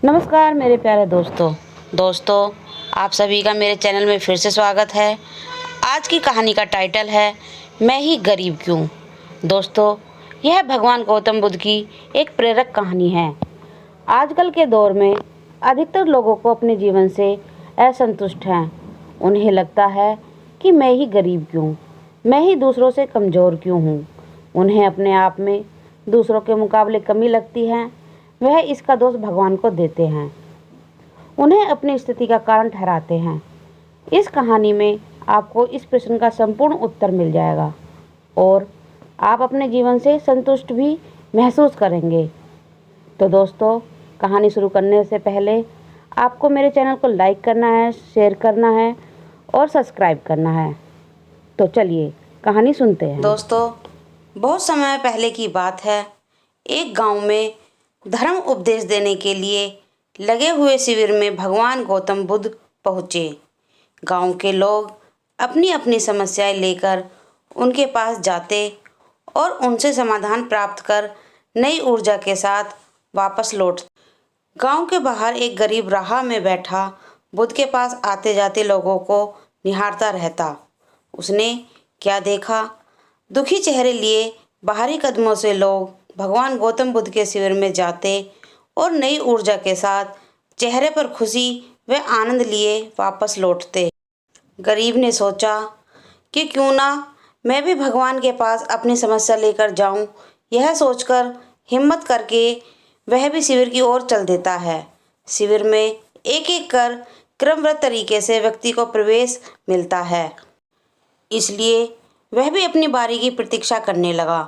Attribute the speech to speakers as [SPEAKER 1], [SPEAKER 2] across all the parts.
[SPEAKER 1] नमस्कार मेरे प्यारे दोस्तों, आप सभी का मेरे चैनल में फिर से स्वागत है। आज की कहानी का टाइटल है मैं ही गरीब क्यों। दोस्तों, यह भगवान गौतम बुद्ध की एक प्रेरक कहानी है। आजकल के दौर में अधिकतर लोगों को अपने जीवन से असंतुष्ट हैं। उन्हें लगता है कि मैं ही गरीब क्यों, मैं ही दूसरों से कमज़ोर क्यों हूँ। उन्हें अपने आप में दूसरों के मुकाबले कमी लगती है। वह इसका दोष भगवान को देते हैं, उन्हें अपनी स्थिति का कारण ठहराते हैं। इस कहानी में आपको इस प्रश्न का संपूर्ण उत्तर मिल जाएगा और आप अपने जीवन से संतुष्ट भी महसूस करेंगे। तो दोस्तों, कहानी शुरू करने से पहले आपको मेरे चैनल को लाइक करना है, शेयर करना है और सब्सक्राइब करना है। तो चलिए कहानी सुनते हैं। दोस्तों, बहुत समय पहले की बात है। एक गांव में धर्म उपदेश देने के लिए लगे हुए शिविर में भगवान गौतम बुद्ध पहुँचे। गांव के लोग अपनी अपनी समस्याएं लेकर उनके पास जाते और उनसे समाधान प्राप्त कर नई ऊर्जा के साथ वापस लौटते। गांव के बाहर एक गरीब राह में बैठा बुद्ध के पास आते जाते लोगों को निहारता रहता। उसने क्या देखा? दुखी चेहरे लिए बाहरी कदमों से लोग भगवान गौतम बुद्ध के शिविर में जाते और नई ऊर्जा के साथ चेहरे पर खुशी व आनंद लिए वापस लौटते। गरीब ने सोचा कि क्यों ना मैं भी भगवान के पास अपनी समस्या लेकर जाऊं। यह सोचकर हिम्मत करके वह भी शिविर की ओर चल देता है। शिविर में एक एक कर क्रमबद्ध तरीके से व्यक्ति को प्रवेश मिलता है, इसलिए वह भी अपनी बारी की प्रतीक्षा करने लगा।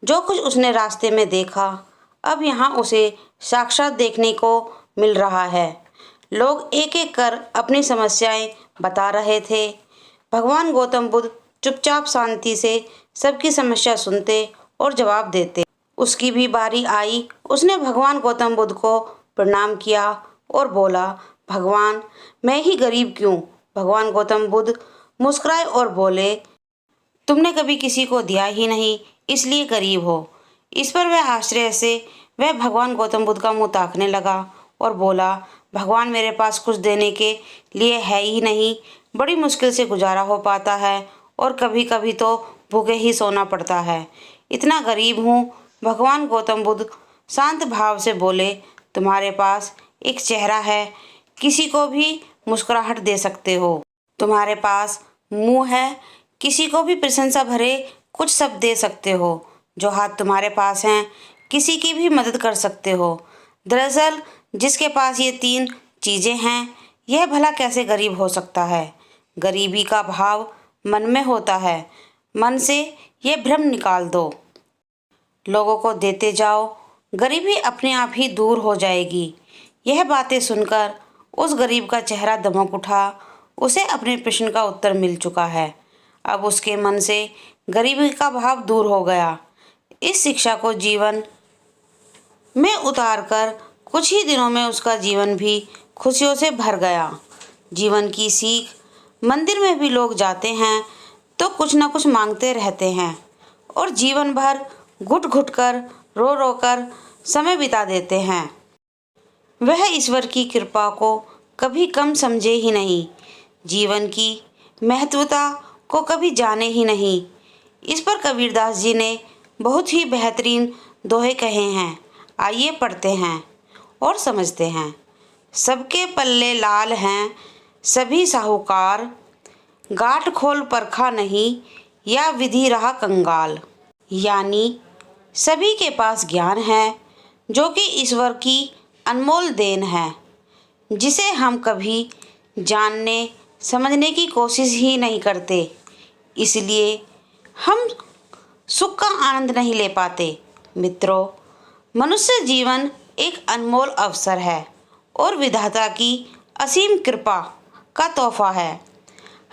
[SPEAKER 1] जो कुछ उसने रास्ते में देखा, अब यहाँ उसे साक्षात देखने को मिल रहा है। लोग एक एक कर अपनी समस्याएं बता रहे थे। भगवान गौतम बुद्ध चुपचाप शांति से सबकी समस्या सुनते और जवाब देते। उसकी भी बारी आई। उसने भगवान गौतम बुद्ध को प्रणाम किया और बोला, भगवान, मैं ही गरीब क्यों। भगवान गौतम बुद्ध मुस्कुराए और बोले, तुमने कभी किसी को दिया ही नहीं, इसलिए गरीब हो। इस पर वह आश्चर्य से वह भगवान गौतम बुद्ध का मुंह ताकने लगा और बोला, भगवान, मेरे पास कुछ देने के लिए है ही नहीं। बड़ी मुश्किल से गुजारा हो पाता है और कभी कभी तो भूखे ही सोना पड़ता है। इतना गरीब हूँ। भगवान गौतम बुद्ध शांत भाव से बोले, तुम्हारे पास एक चेहरा है, किसी को भी मुस्कुराहट दे सकते हो। तुम्हारे पास मुंह है, किसी को भी प्रशंसा भरे कुछ शब्द दे सकते हो। जो हाथ तुम्हारे पास हैं, किसी की भी मदद कर सकते हो। दरअसल जिसके पास ये तीन चीज़ें हैं, यह भला कैसे गरीब हो सकता है। गरीबी का भाव मन में होता है। मन से ये भ्रम निकाल दो। लोगों को देते जाओ, गरीबी अपने आप ही दूर हो जाएगी। यह बातें सुनकर उस गरीब का चेहरा दमक उठा। उसे अपने प्रश्न का उत्तर मिल चुका है। अब उसके मन से गरीबी का भाव दूर हो गया। इस शिक्षा को जीवन में उतारकर कुछ ही दिनों में उसका जीवन भी खुशियों से भर गया। जीवन की सीख। मंदिर में भी लोग जाते हैं तो कुछ न कुछ मांगते रहते हैं और जीवन भर घुट घुट कर रो रो कर समय बिता देते हैं। वह ईश्वर की कृपा को कभी कम समझे ही नहीं, जीवन की महत्वता को कभी जाने ही नहीं। इस पर कबीरदास जी ने बहुत ही बेहतरीन दोहे कहे हैं। आइए पढ़ते हैं और समझते हैं। सबके पल्ले लाल हैं, सभी साहूकार, गांठ खोल परखा नहीं, या विधि रहा कंगाल। यानी सभी के पास ज्ञान है, जो कि ईश्वर की अनमोल देन है, जिसे हम कभी जानने समझने की कोशिश ही नहीं करते। इसलिए हम सुख का आनंद नहीं ले पाते। मित्रों, मनुष्य जीवन एक अनमोल अवसर है और विधाता की असीम कृपा का तोहफा है।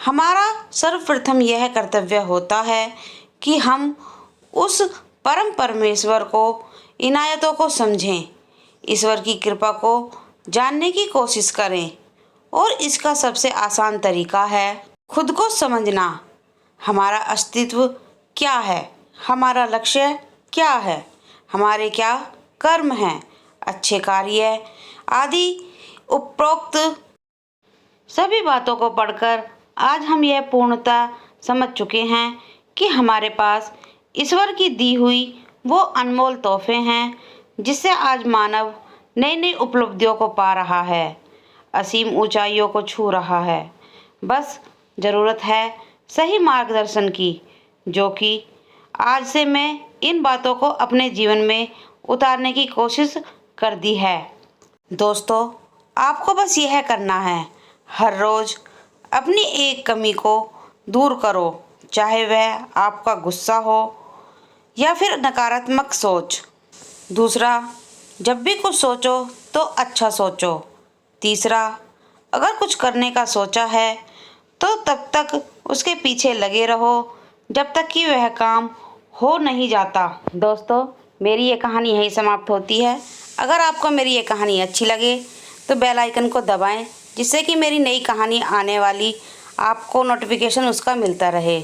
[SPEAKER 1] हमारा सर्वप्रथम यह कर्तव्य होता है कि हम उस परम परमेश्वर को, इनायतों को समझें, ईश्वर की कृपा को जानने की कोशिश करें। और इसका सबसे आसान तरीका है खुद को समझना। हमारा अस्तित्व क्या है, हमारा लक्ष्य क्या है, हमारे क्या कर्म हैं। अच्छे कार्य आदि उपरोक्त सभी बातों को पढ़कर आज हम यह पूर्णतः समझ चुके हैं कि हमारे पास ईश्वर की दी हुई वो अनमोल तोहफे हैं जिससे आज मानव नई नई उपलब्धियों को पा रहा है, असीम ऊंचाइयों को छू रहा है। बस ज़रूरत है सही मार्गदर्शन की, जो कि आज से मैं इन बातों को अपने जीवन में उतारने की कोशिश कर दी है। दोस्तों, आपको बस यह करना है, हर रोज़ अपनी एक कमी को दूर करो, चाहे वह आपका गुस्सा हो या फिर नकारात्मक सोच। दूसरा, जब भी कुछ सोचो तो अच्छा सोचो। तीसरा, अगर कुछ करने का सोचा है तो तब तक उसके पीछे लगे रहो जब तक कि वह काम हो नहीं जाता। दोस्तों, मेरी ये कहानी यहीं समाप्त होती है। अगर आपको मेरी ये कहानी अच्छी लगे तो बेल आइकन को दबाएं, जिससे कि मेरी नई कहानी आने वाली आपको नोटिफिकेशन उसका मिलता रहे।